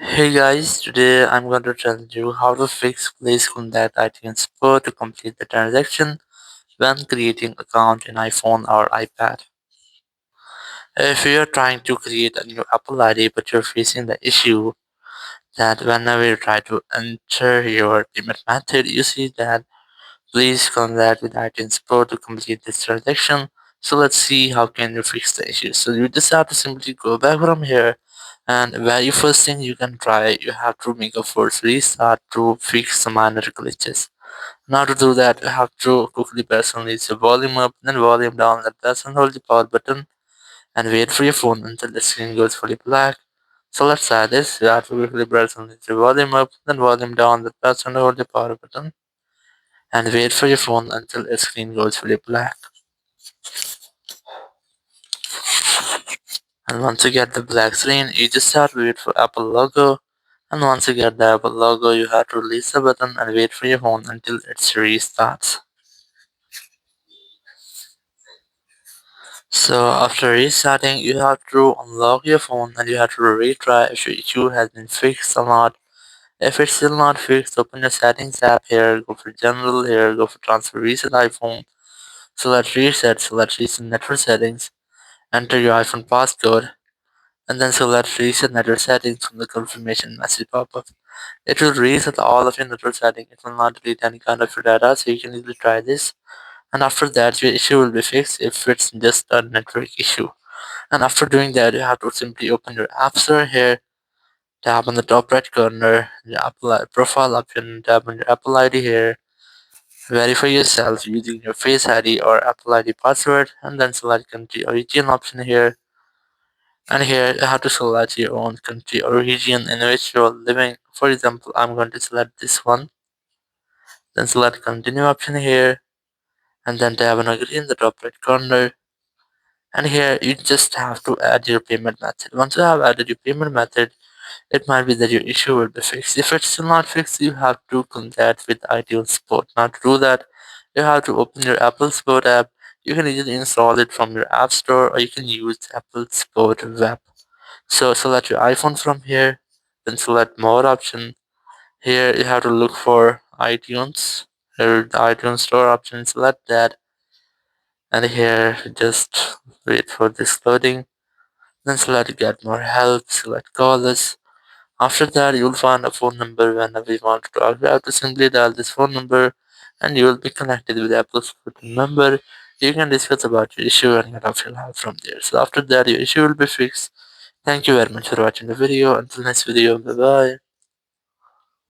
Hey guys, today I'm going to tell you how to fix Please Contact iTunes Pro to complete the transaction when creating account in iPhone or iPad. If you're trying to create a new Apple ID but you're facing the issue that whenever you try to enter your payment method, you see that please contact with iTunes Pro to complete this transaction. So let's see how can you fix the issue. So you just have to simply go back from here, and very first thing you can try, you have to make a force restart to fix the minor glitches. Now to do that, you have to quickly press on the volume up, then volume down, then press and hold the power button and wait for your phone until the screen goes fully black. So let's try this. You have to quickly press on the volume up, then volume down, then press and hold the power button and wait for your phone until the screen goes fully black. And once you get the black screen, you just have to wait for Apple logo. And once you get the Apple logo, you have to release the button and wait for your phone until it restarts. So after restarting, you have to unlock your phone and you have to retry if your issue has been fixed or not. If it's still not fixed, open your settings app here, go for general here, go for transfer reset iPhone, select reset network settings, enter your iPhone passcode, and then select reset network settings from the confirmation message pop-up. It will reset all of your network settings. It will not delete any kind of your data, so you can easily try this. And after that, your issue will be fixed if it's just a network issue. And after doing that, you have to simply open your App Store here, tap on the top right corner, your Apple profile option, tap on your Apple ID here, verify yourself using your Face ID or Apple ID password, and then select country or region option here. And here you have to select your own country or region in which you're living. For example, I'm going to select this one, then select continue option here, and then tap on agree in the top right corner. And here you just have to add your payment method. Once you have added your payment method, it might be that your issue will be fixed. If it's still not fixed, you have to contact with iTunes Support. Now to do that, you have to open your Apple Support app. You can either install it from your App Store or you can use Apple Support web. So select your iPhone from here, then select more option. Here you have to look for iTunes. Here the iTunes Store option, select that, and here just wait for this loading. Then select get more help, select call us. After that, you'll find a phone number whenever you want to talk. You have to simply dial this phone number and you will be connected with Apple's phone number. You can discuss about your issue and get off your help from there. So after that, your issue will be fixed. Thank you very much for watching the video. Until next video, bye bye.